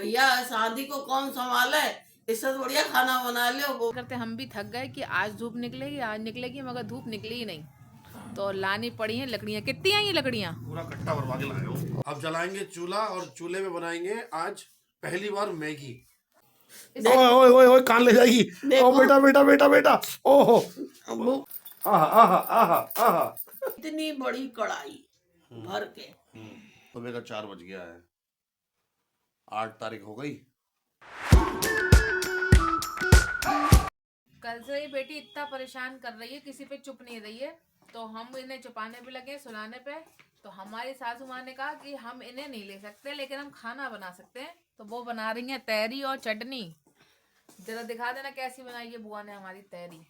भैया शादी को कौन संभाले, इससे तो बढ़िया खाना बना लो। वो करते हम भी थक गए कि आज धूप निकलेगी मगर धूप निकली ही नहीं, तो लानी पड़ी हैं लकड़ियाँ। कितनी हैं ये लकड़ियाँ? पूरा कट्टा भरवा के लाए हो। अब जलाएंगे चूल्हा और चूल्हे में बनाएंगे आज पहली बार मैगी। ओए ओए ओए कान ले जाएगी। ओ बेटा बेटा बेटा बेटा। ओहो आहा आहा आहा आहा। इतनी बड़ी कढ़ाई भर के। सुबह का 4 बज गया है, 8 तारीख हो गई। कल से ये बेटी इतना परेशान कर रही है, किसी पे चुप नहीं रही है, तो हम इन्हें चुपाने पे लगे, सुलाने पे। तो हमारी सासू माँ ने कहा कि हम इन्हें नहीं ले सकते, लेकिन हम खाना बना सकते हैं। तो वो बना रही हैं तहरी और चटनी। जरा दिखा देना कैसी बनाई है बुआ ने हमारी तहरी।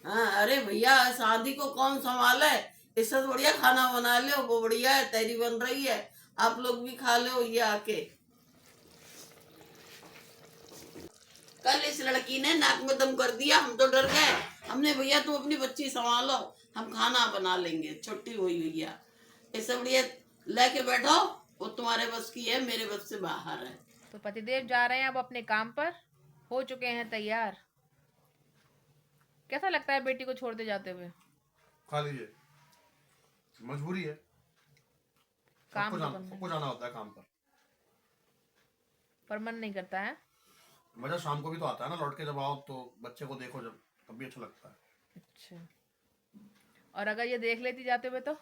हाँ, अरे भैया शादी को कौन संभाले, इससे तो बढ़िया खाना बना लो। वो बढ़िया है, तैरी बन रही है, आप लोग भी खा लो ये आके। कल इस लड़की ने नाक में दम कर दिया, हम तो डर गए। हमने भैया तुम अपनी बच्ची संभालो, हम खाना बना लेंगे, छुट्टी हुई भैया। इससे बढ़िया लेके बैठो, वो तुम्हारे बस की है, मेरे बस से बाहर है। तो पतिदेव जा रहे हैं अब अपने काम पर, हो चुके हैं तैयार। कैसा लगता है बेटी को छोड़ते जाते हुए? खा लीजिए, मजबूरी है, काम सबको जाना होता है काम पर मन नहीं करता है। मजा शाम को भी तो आता है ना, लौट के जब आओ तो बच्चे को देखो, जब तब भी अच्छा लगता है। अच्छा, और अगर ये देख लेती जाते हुए तो?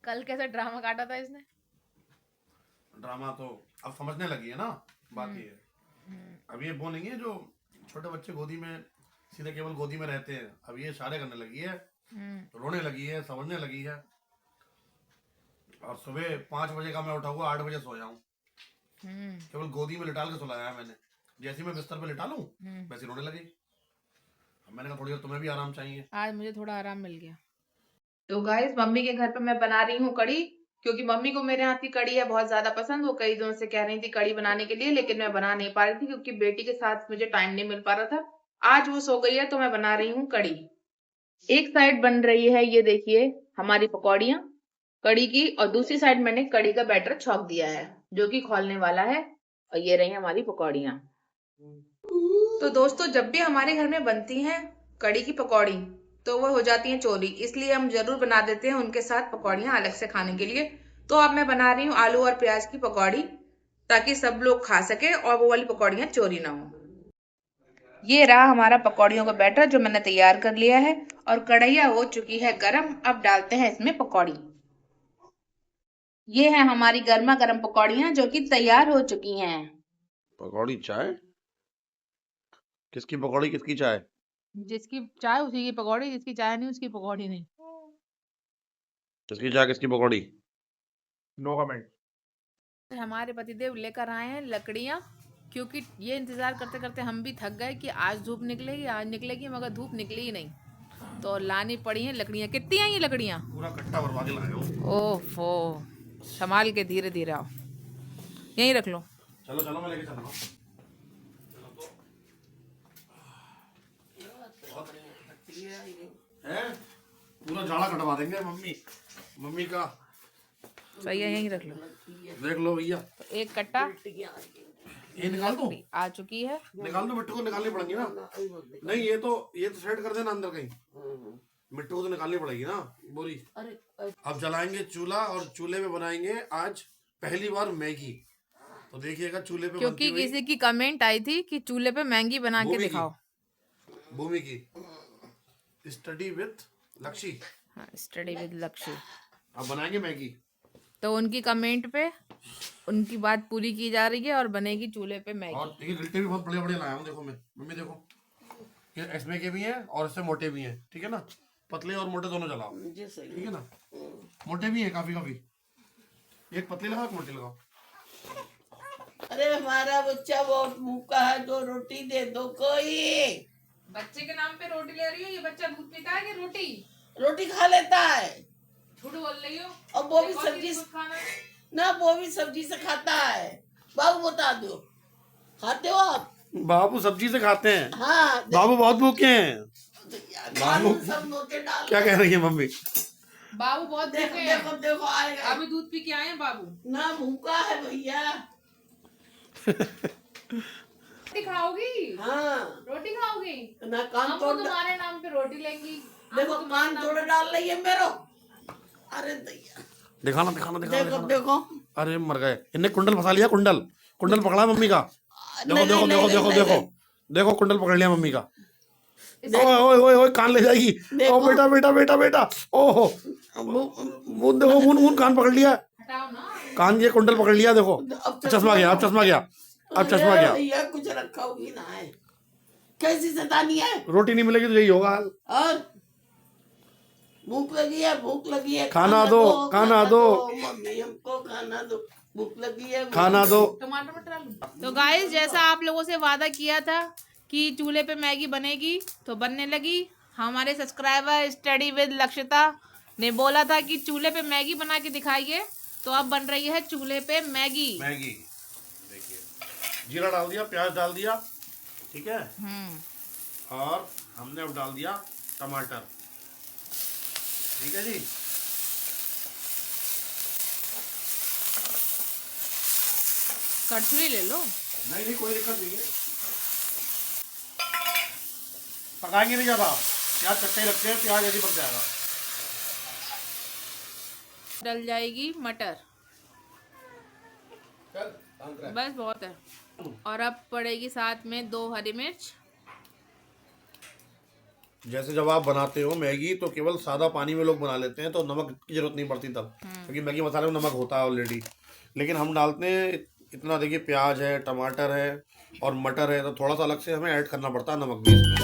कल कैसा ड्रामा काटा था इसने। ड्रामा तो अब समझने लगी है ना, बात ये है। अब ये वो नहीं है जो छोटे बच्चे गोदी में सीधे केवल गोदी में रहते हैं, अब ये इशारे करने लगी है, रोने लगी है, समझने लगी है। और सुबह 5 बजे का मैं उठा हुआ 8 बजे सोया हूँ, केवल गोदी में लिटाल के सुलाया है मैंने। जैसे मैं बिस्तर पे लिटा लूं वैसे रोने लगी। अब मैंने कहा थोड़ी देर तुम्हें भी आराम चाहिए। आज मुझे थोड़ा आराम मिल गया। तो गाइस मम्मी के घर पे मैं बना रही हूँ कढ़ी, क्योंकि मम्मी को मेरे हाथ की कढ़ी है बहुत ज्यादा पसंद। वो कई दिनों से कह रही थी कढ़ी बनाने के लिए, लेकिन मैं बना नहीं पा रही थी क्योंकि बेटी के साथ मुझे टाइम नहीं मिल पा रहा था। आज वो सो गई है तो मैं बना रही हूँ कढ़ी। एक साइड बन रही है, ये देखिए हमारी पकौड़ियाँ कढ़ी की, और दूसरी साइड मैंने कढ़ी का बैटर छौंक दिया है जो कि खौलने वाला है। और ये रही हमारी पकौड़ियाँ। तो दोस्तों जब भी हमारे घर में बनती हैं कढ़ी की पकौड़ी तो वो हो जाती हैं चोरी, इसलिए हम जरूर बना देते हैं उनके साथ पकौड़ियाँ अलग से खाने के लिए। तो अब मैं बना रही हूँ आलू और प्याज की पकौड़ी, ताकि सब लोग खा सके और वो वाली पकौड़ियाँ चोरी ना हो। ये रहा हमारा पकौड़ियों का बैटर जो मैंने तैयार कर लिया है, और कढ़ैया हो चुकी है गरम। अब डालते हैं इसमें पकौड़ी। ये है हमारी गर्मा गर्म पकौड़ियाँ जो कि तैयार हो चुकी हैं। पकौड़ी चाय? किसकी पकौड़ी किसकी चाय? जिसकी चाय उसी की पकौड़ी, जिसकी चाय नहीं उसकी पकौड़ी नहीं। किसकी चाय किसकी पकौड़ी? No comment. हमारे पतिदेव लेकर आए हैं लकड़ियाँ, क्योंकि ये इंतजार करते करते हम भी थक गए कि आज धूप निकलेगी मगर धूप निकली ही नहीं, तो लानी पड़ी हैं लकड़ियाँ। कितनी हैं ये लकड़ियाँ? पूरा कट्टा भरवा के लाए हो। ओफो, संभाल के धीरे धीरे आओ, यहीं रख लो। चलो चलो मैं लेके चलूंगा। हैं? पूरा झाड़ा कटवा देंगे मम्मी का। सही है, यहीं रख लो। देख लो भैया, तो एक कट्टा ये निकाल दो, आ चुकी है। निकाल दो। मिट्टी को निकालनी पड़ेगी ना। नहीं ये तो सेट कर देना अंदर कहीं। मिट्टी को तो निकालनी पड़ेगी ना बोरी। अब जलाएंगे चूल्हा और चूल्हे में बनाएंगे आज पहली बार मैगी। तो देखिएगा चूल्हे पे, क्योंकि किसी की कमेंट आई थी कि चूल्हे पे मैगी बना के दिखाओ। भूमि की स्टडी विद लक्ष्य। हाँ, स्टडी विद लक्ष्य। अब बनाएंगे मैगी, तो उनकी कमेंट पे उनकी बात पूरी की जा रही है और बनेगी चूल्हे पे मैगी। और देखिए गिलटे भी बहुत बड़े बड़े लाया हूँ। देखो मैं मम्मी देखो, ये इसमें के भी हैं और इससे मोटे भी हैं, ठीक है ना। पतले और मोटे दोनों जलाओ, ठीक है ना। मोटे भी हैं काफी। एक पतली लगाओ, एक मोटी लगाओ। अरे हमारा बच्चा बहुत भूखा है, 2 रोटी दे दो कोई। बच्चे के नाम पे रोटी ले रही हो? ये बच्चा दूध पीता है कि रोटी खा लेता है, झूठ बोल रही हो। और वो भी सब्जी ना, वो भी सब्जी से खाता है। बाबू बता दो, खाते हो आप? बाबू सब्जी से खाते हैं। हाँ, बाबू बहुत भूखे हैं। बाबू सब नोचे डाल। क्या कह रही है मम्मी? बाबू बहुत देखो भूखे हैं। देखो देखो आएगा। अभी दूध पी के आए हैं बाबू। ना भूखा है भैया। रोटी खाओगी? हाँ रोटी खाओगी? ना कान हम तोड़ तुम्हारे नाम पे रोटी लेंगी। देखो कान तोड़ डाल रही है मेरो। अरे दैया दिखाना दिखाना देखो दिखाना देखो। अरे मर गए इनने कुंडल फंसा लिया कुंडल कुंडल पकड़ा मम्मी का देखो नहीं, देखो नहीं, देखो नहीं, देखो नहीं, देखो नहीं। देखो कुंडल पकड़ लिया मम्मी का ओए ओए ओए ओए कान ले जाएगी ओ देखो। बेटा बेटा बेटा बेटा ओहो मुंह देखो मुंह कान पकड़ लिया हटाओ ना। कान ये कुंडल पकड़ लिया देखो अब चश्मा गया अब चश्मा गया अब चश्मा गया भैया कुछ रखा होगी ना है। कैसी शैतानी है। रोटी नहीं मिलेगी तो यही होगा हाल और भूख लगी है भूख लगी है। खाना दो, खाना दो। मम्मी हमको खाना दो भूख लगी है। खाना दो टमाटर मटर आलू। तो गाइस जैसा आप लोगों से वादा किया था कि चूल्हे पे मैगी बनेगी तो बनने लगी। हमारे सब्सक्राइबर स्टडी विद लक्षिता ने बोला था कि चूल्हे पे मैगी बना के दिखाइए, तो अब बन रही है चूल्हे पे मैगी। मैगी देखिए जीरा डाल दिया प्याज डाल दिया ठीक है और हमने अब डाल दिया टमाटर ठीक है जी। कड़छुली ले लो। नहीं नहीं कोई दिक्कत नहीं है पकाएंगे नहीं ज्यादा प्याज कट्टे ही रखते हैं प्याज जल्दी पक जाएगा। डल जाएगी मटर, बस बहुत है। और अब पड़ेगी साथ में 2 हरी मिर्च। जैसे जब आप बनाते हो मैगी तो केवल सादा पानी में लोग बना लेते हैं तो नमक की जरूरत नहीं पड़ती तब क्योंकि मैगी मसाले में नमक होता है ऑलरेडी। लेकिन हम डालते हैं इतना देखिए प्याज है टमाटर है और मटर है तो थोड़ा सा अलग से हमें ऐड करना पड़ता है नमक भी इसमें।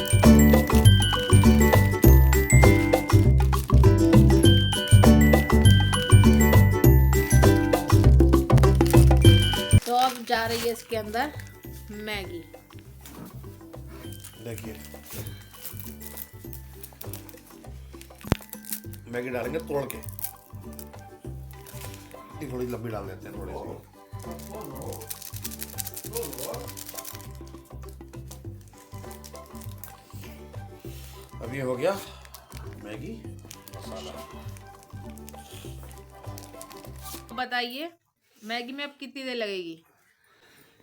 तो अब जा रही है इसके अंदर मैगी। देखिए मैगी डालेंगे तोड़ के थोड़ी लंबी डाल देते हैं थोड़ी सी। अब ये हो गया मैगी मसाला। बताइए मैगी में अब कितनी देर लगेगी?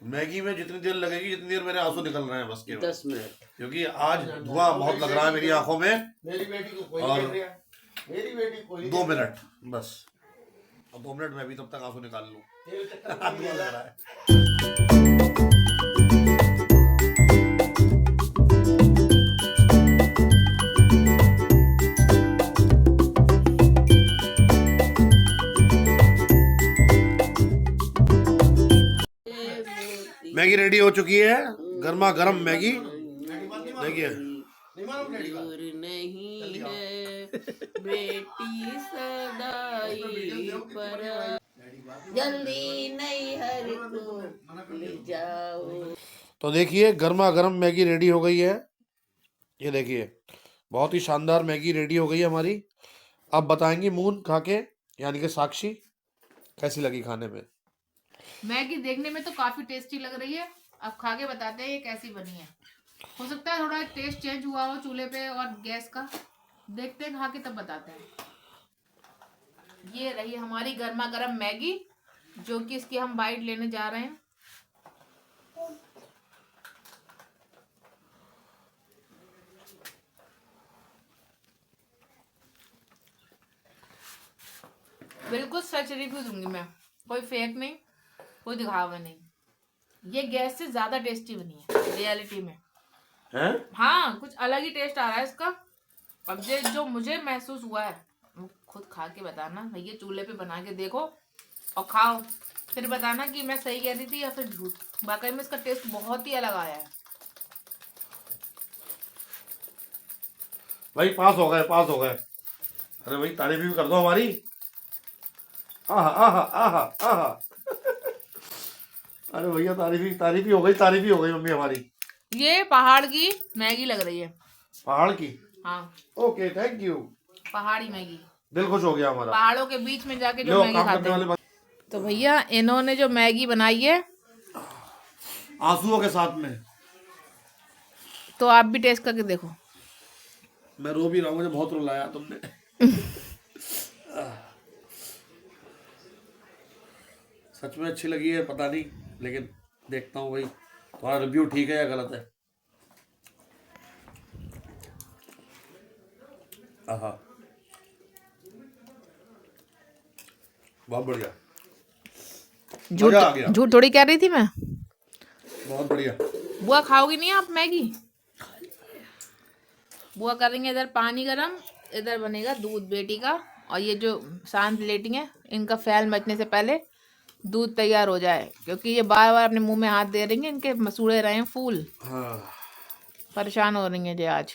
मैगी में जितनी देर लगेगी जितनी देर मेरे आंसू निकल रहे हैं बस केवल 10 मिनट क्योंकि आज धुआं बहुत लग रहा है मेरी आंखों में। मेरी बेटी को कोई और नहीं देख रहा। मेरी बेटी कोई 2 मिनट बस अब 2 मिनट मैं भी तब तक आंसू निकाल लूं। तेल चक्कर धुआं नहीं लग लगा। रहा है। मैगी रेडी हो चुकी है गर्मा गर्म मैगी देखिए। नहीं मालूम डैडी का। दूर नहीं है बेटी सदाई पर जल्दी नहीं हर को ले जाओ। तो देखिए गर्मा गर्म मैगी रेडी हो गई है। ये देखिए बहुत ही शानदार मैगी रेडी हो गई है हमारी। अब बताएंगे मून खा के यानी कि साक्षी कैसी लगी खाने में। मैगी देखने में तो काफी टेस्टी लग रही है, अब खा के बताते हैं ये कैसी बनी है। हो सकता है थोड़ा टेस्ट चेंज हुआ हो चूल्हे पे और गैस का, देखते हैं खा के तब बताते हैं। ये रही हमारी गर्मा गर्म मैगी जो कि इसकी हम बाइट लेने जा रहे हैं। बिल्कुल सच रिव्यू दूंगी मैं, कोई फेक नहीं कोई दिखावा नहीं। ये गैस से ज्यादा टेस्टी बनी है रियलिटी में। हैं? हाँ कुछ अलग ही टेस्ट आ रहा है इसका। अब ये जो मुझे महसूस हुआ है वो खुद खा के बताना भैया, चूल्हे पे बना के देखो और खाओ फिर बताना कि मैं सही कह रही थी या फिर झूठ। वाकई में इसका टेस्ट बहुत ही अलग आया है। भाई पास हो गए पास हो गए। अरे भाई तारीफ भी कर दो हमारी। आहा आहा आहा आहा अरे भैया तारीफ ही हो गई मम्मी हमारी। ये पहाड़ की मैगी लग रही है। पहाड़ की? हाँ ओके थैंक यू। पहाड़ी मैगी, दिल खुश हो गया हमारा। पहाड़ों के बीच में जाके जो लो मैगी काम खाते करने हैं। वाले तो भैया इन्होंने जो मैगी बनाई है आंसुओं के साथ में। तो आप भी टेस्ट करके देखो। मैं रो भी रहा हूँ मुझे बहुत रुलाया तुमने। सच में अच्छी लगी है पता नहीं, लेकिन देखता हूँ भाई तुम्हारा रिव्यू ठीक है या गलत है। आहा, बहुत बढ़िया, झूठ मजा आ गया। झूठ थोड़ी कह रही थी मैं। बहुत बढ़िया। बुआ खाओगी नहीं आप मैगी? बुआ करेंगे इधर पानी गरम, इधर बनेगा दूध बेटी का, और ये जो शांत लेटी है इनका फैल मचने से पहले दूध तैयार हो जाए, क्योंकि ये बार बार अपने मुंह में हाथ दे रही हैं, इनके मसूड़े रहे हैं फूल। हाँ, परेशान हो रही हैं जी आज।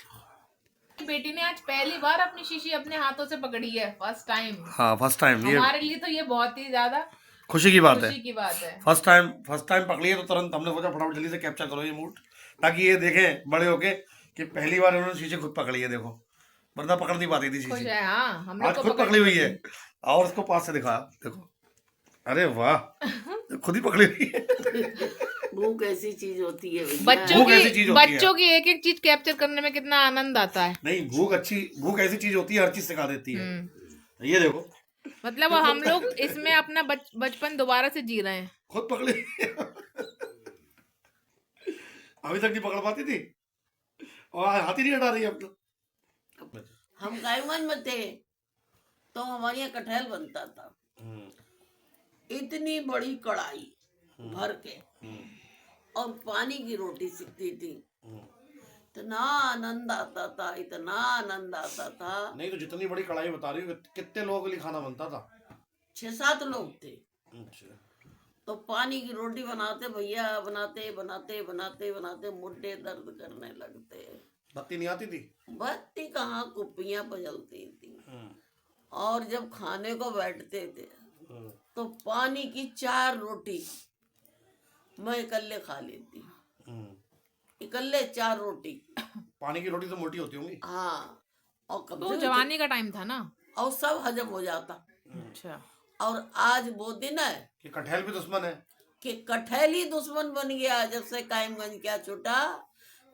बेटी ने आज पहली बार अपनी शीशी अपने हाथों से पकड़ी है, फर्स्ट टाइम। हाँ फर्स्ट टाइम, ये हमारे लिए तो ये बहुत ही ज्यादा खुशी की बात है। खुशी की बात है। फर्स्ट टाइम पकड़ी है तो तुरंत हमने सोचा फटाफट जल्दी से कैप्चर करो ये मूड, ताकि ये देखें बड़े होके कि पहली बार उन्होंने शीशे खुद पकड़ी है। देखो, वरना पकड़ नहीं पाती थी खुश शीशे, है। हाँ, हम आज लोग को खुद पकड़ी हुई है। और उसको पास से दिखाया, देखो, अरे वाह, खुद ही पकड़ी हुई है। भूख ऐसी चीज होती है भैया। भूख ऐसी चीज होती है। बच्चों की एक एक चीज कैप्चर करने में कितना आनंद आता है। नहीं, भूख ऐसी चीज होती है, हर चीज सिखा देती है। ये देखो, मतलब हम लोग इसमें अपना बचपन दोबारा से जी रहे हैं। खुद पकड़ी अभी तक नहीं पकड़ पाती थी और हाथ ही नहीं हटा रही अब तो। हम कायमगंज में थे तो हमारे यहाँ कटहल बनता था, इतनी बड़ी कढ़ाई भर के, और पानी की रोटी सिकती थी। इतना आनंद आता था, इतना आनंद आता था। नहीं तो जितनी बड़ी कढ़ाई बता रही हूँ, कितने लोगों के लिए खाना बनता था? 6-7 लोग थे। अच्छा, तो पानी की रोटी बनाते भैया, बनाते बनाते बनाते बनाते मुड्डे दर्द करने लगते। बत्ती नहीं आती थी? बत्ती कहाँ, कुप्पियां पजलती थी। और जब खाने को बैठते थे तो पानी की 4 रोटी मैं इकल्ले खा लेती, इकल्ले 4 रोटी। पानी की रोटी तो मोटी होती होंगी। हाँ, और कब तो जवानी का टाइम था ना, और सब हजम हो जाता। अच्छा। और आज वो दिन है कि कटहल भी दुश्मन है। कि कटहल ही दुश्मन बन गया। जब से कायमगंज क्या छूटा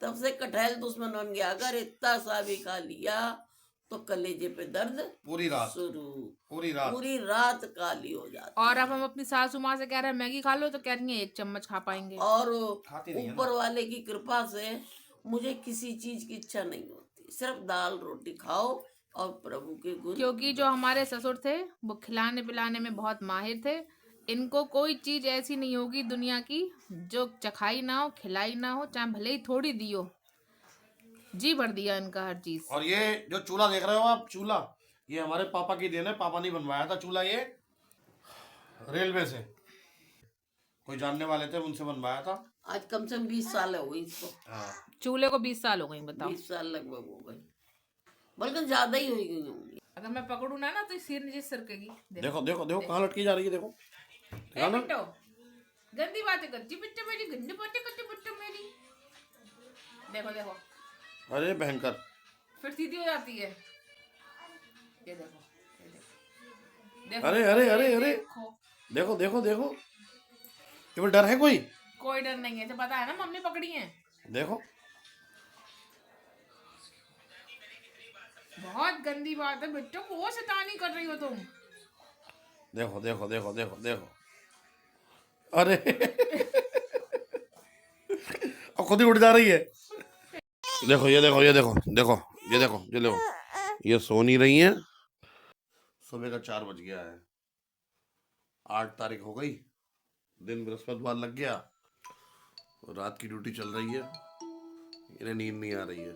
तब से कटहल दुश्मन बन गया। अगर इतना सा भी खा लिया तो कलेजे पे दर्द पूरी रात, शुरू, पूरी रात काली हो जाती। और अब हम अपनी सासू माँ से कह रहे हैं मैगी खा लो, तो कह रही है 1 चम्मच खा पाएंगे। और खाती नहीं है ऊपर वाले की कृपा से मुझे किसी चीज की इच्छा नहीं होती, सिर्फ दाल रोटी खाओ और प्रभु के गुण। क्योंकि जो हमारे ससुर थे वो खिलाने पिलाने में बहुत माहिर थे। इनको कोई चीज ऐसी नहीं होगी दुनिया की जो चखाई ना हो, खिलाई ना हो, चाहे भले ही थोड़ी दी हो। जी भर दिया इनका हर चीज। और ये जो चूल्हा देख रहे हो आप, चूल्हा ये हमारे पापा की देन है। पापा ने बनवाया था चूल्हा, ये रेलवे से कोई जानने वाले थे, उनसे बनवाया था। आज कम से कम 20 साल हो गई इसको। हाँ, चूल्हे को 20 साल हो गए, बताओ। 20 साल लगभग हो गए, बल्कि ज्यादा ही हो गई होंगी। अगर मैं पकड़ू ना तो सिर नीचे सरकेगी। देखो देखो देखो कहाँ लटकी जा रही है, देखो। ए बिट्टो, गंदी बातें करती बिट्टो मेरी, गंदी बातें करती बिट्टो मेरी। देखो देखो, अरे भयंकर, फिर सीधी हो जाती है। ये देखो, ये देखो। अरे अरे अरे अरे, देखो, देखो देखो देखो, ये डर है कोई? कोई डर नहीं है, तो पता है ना मम्मी पकड़ी है। देखो, बहुत गंदी बात है बिट्टो, वो शैतानी कर रही हो तुम। देखो देखो देखो देखो देखो, अरे अब खुद ही उड़ जा रही है। देखो ये देखो ये देखो देखो ये देखो ये देखो, ये सो नहीं रही है। सुबह का 4 बज गया है, 8 तारीख हो गई, दिन बृहस्पतिवार लग गया, रात की ड्यूटी चल रही है, इन्हें नींद नहीं आ रही है।